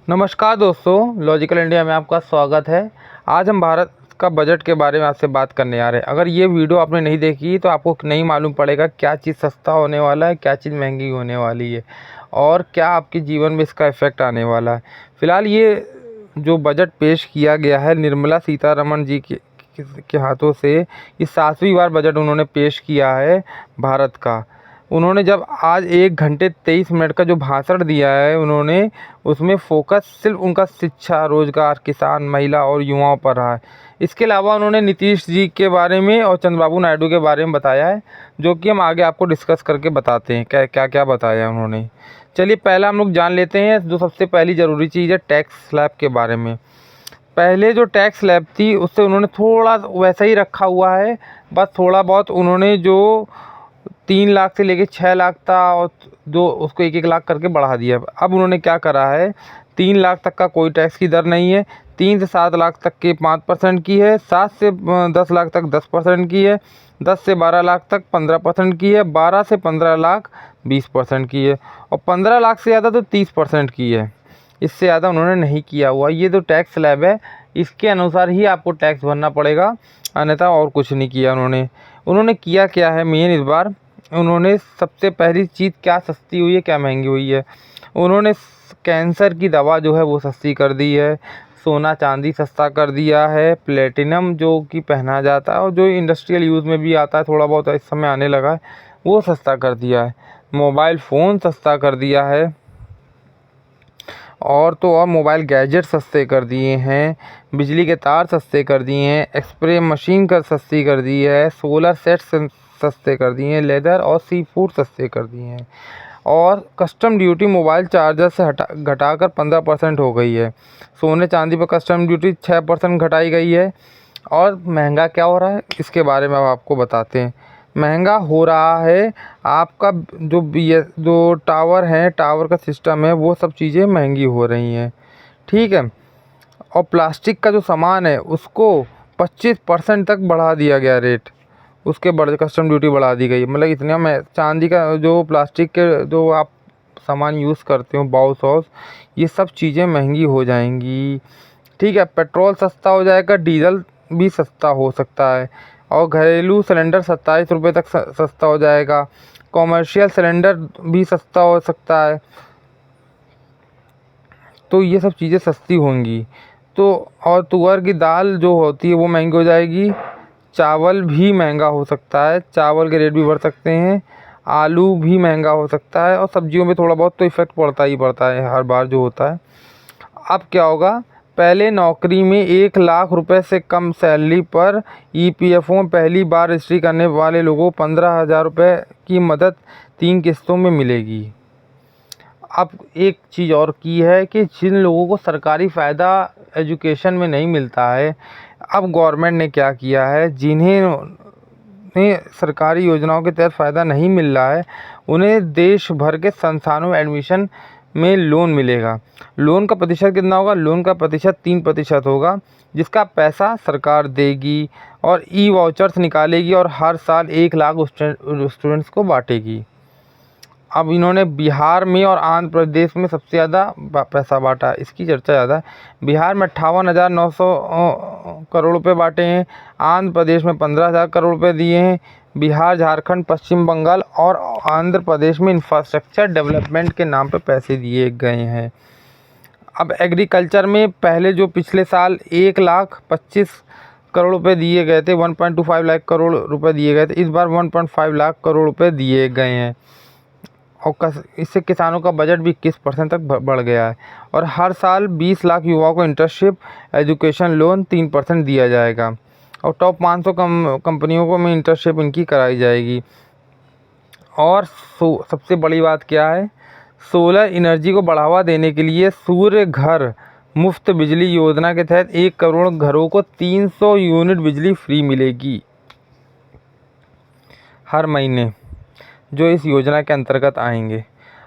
नमस्कार दोस्तों, logical India में आपका स्वागत है। आज हम भारत का बजट के बारे में आपसे बात करने आ रहे हैं। अगर ये वीडियो आपने नहीं देखी तो आपको नहीं मालूम पड़ेगा क्या चीज़ सस्ता होने वाला है, क्या चीज़ महंगी होने वाली है और क्या आपके जीवन में इसका इफ़ेक्ट आने वाला है। फ़िलहाल ये जो बजट पेश किया गया है निर्मला सीतारमण जी के हाथों से, ये 7वीं बार बजट उन्होंने पेश किया है भारत का। उन्होंने जब आज 1 घंटे 23 मिनट का जो भाषण दिया है उन्होंने, उसमें फ़ोकस सिर्फ उनका शिक्षा, रोज़गार, किसान, महिला और युवाओं पर रहा है। इसके अलावा उन्होंने नीतीश जी के बारे में और चंद्रबाबू नायडू के बारे में बताया है, जो कि हम आगे आपको डिस्कस करके बताते हैं क्या क्या बताया है उन्होंने। चलिए पहला हम लोग जान लेते हैं जो सबसे पहली ज़रूरी चीज़ है, टैक्स स्लैब के बारे में। पहले जो टैक्स स्लैब थी उससे उन्होंने थोड़ा वैसा ही रखा हुआ है, बस थोड़ा बहुत उन्होंने जो 3 लाख से लेके 6 लाख था और जो उसको 1-1 लाख करके बढ़ा दिया। अब उन्होंने क्या करा है, 3 लाख तक का कोई टैक्स की दर नहीं है, 3 से 7 लाख तक के 5% की है, 7 से 10 लाख तक 10% की है, 10 से 12 लाख तक 15% की है, 12 से 15 लाख 20% की है और 15 लाख से ज़्यादा तो 30% की है। इससे ज़्यादा उन्होंने नहीं किया हुआ। ये जो टैक्स स्लैब है इसके अनुसार ही आपको टैक्स भरना पड़ेगा, अन्यथा और कुछ नहीं किया उन्होंने किया क्या है मेन इस बार, उन्होंने सबसे पहली चीज़ क्या सस्ती हुई है, क्या महंगी हुई है। उन्होंने कैंसर की दवा जो है वो सस्ती कर दी है, सोना चांदी सस्ता कर दिया है, प्लेटिनम जो कि पहना जाता है और जो इंडस्ट्रियल यूज़ में भी आता है, थोड़ा बहुत इस समय आने लगा है, वो सस्ता कर दिया है। मोबाइल फ़ोन सस्ता कर दिया है और मोबाइल गैजेट सस्ते कर दिए हैं, बिजली के तार सस्ते कर दिए हैं, एक्सप्रे मशीन कर सस्ती कर दी है, सोलर सेट सस्ते कर दिए हैं, लेदर और सी फूड सस्ते कर दिए हैं और कस्टम ड्यूटी मोबाइल चार्जर से घटाकर 15% हो गई है। सोने चांदी पर कस्टम ड्यूटी 6% घटाई गई है। और महंगा क्या हो रहा है इसके बारे में अब आपको बताते हैं। महंगा हो रहा है आपका जो टावर है, टावर का सिस्टम है, वो सब चीज़ें महंगी हो रही हैं, ठीक है। और प्लास्टिक का जो सामान है उसको 25% तक बढ़ा दिया गया रेट, उसके बढ़ कस्टम ड्यूटी बढ़ा दी गई। मतलब इतना में चांदी का जो प्लास्टिक के जो आप सामान यूज़ करते हो, बाउल सॉस, ये सब चीज़ें महंगी हो जाएंगी, ठीक है। पेट्रोल सस्ता हो जाएगा, डीजल भी सस्ता हो सकता है और घरेलू सिलेंडर 27 रुपये तक सस्ता हो जाएगा। कॉमर्शियल सिलेंडर भी सस्ता हो सकता है। तो ये सब चीज़ें सस्ती होंगी। तो और तुअर की दाल जो होती है वो महंगी हो जाएगी। चावल भी महंगा हो सकता है, चावल के रेट भी बढ़ सकते हैं। आलू भी महंगा हो सकता है और सब्जियों में थोड़ा बहुत तो इफ़ेक्ट पड़ता ही पड़ता है हर बार जो होता है। अब क्या होगा, पहले नौकरी में 1 लाख रुपए से कम सैलरी पर ईपीएफओ में पहली बार रजिस्ट्री करने वाले लोगों को 15,000 रुपये की मदद 3 किस्तों में मिलेगी। अब एक चीज़ और की है कि जिन लोगों को सरकारी फ़ायदा एजुकेशन में नहीं मिलता है, अब गवर्नमेंट ने क्या किया है, जिन्हें सरकारी योजनाओं के तहत फ़ायदा नहीं मिल रहा है उन्हें देश भर के संस्थानों में एडमिशन में लोन मिलेगा। लोन का प्रतिशत कितना होगा, लोन का प्रतिशत 3% होगा, जिसका पैसा सरकार देगी और ई वाउचर्स निकालेगी और हर साल 1 लाख स्टूडेंट्स को बांटेगी। अब इन्होंने बिहार में और आंध्र प्रदेश में सबसे ज़्यादा पैसा बांटा, इसकी चर्चा ज़्यादा है। बिहार में 58,900 करोड़ रुपए बांटे हैं, आंध्र प्रदेश में 15,000 करोड़ रुपए दिए हैं। बिहार, झारखंड, पश्चिम बंगाल और आंध्र प्रदेश में इंफ्रास्ट्रक्चर डेवलपमेंट के नाम पे पैसे दिए गए हैं। अब एग्रीकल्चर में पहले जो पिछले साल 1,25,00,000 करोड़ रुपए दिए गए थे, 1.25 लाख करोड़ रुपए दिए गए थे, इस बार 1.5 लाख करोड़ रुपए दिए गए हैं और इससे किसानों का बजट भी 21% तक बढ़ गया है। और हर साल 20 लाख युवाओं को इंटर्नशिप एजुकेशन लोन 3% दिया जाएगा और टॉप 500 कंपनियों को में इंटर्नशिप इनकी कराई जाएगी। और सबसे बड़ी बात क्या है, सोलर एनर्जी को बढ़ावा देने के लिए सूर्य घर मुफ्त बिजली योजना के तहत 1 करोड़ घरों को 300 यूनिट बिजली फ्री मिलेगी हर महीने, जो इस योजना के अंतर्गत आएंगे।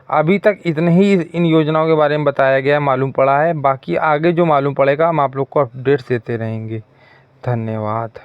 अभी तक इतने ही इन योजनाओं के बारे में बताया गया, मालूम पड़ा है। बाकी आगे जो मालूम पड़ेगा हम आप लोग को अपडेट्स देते रहेंगे। धन्यवाद।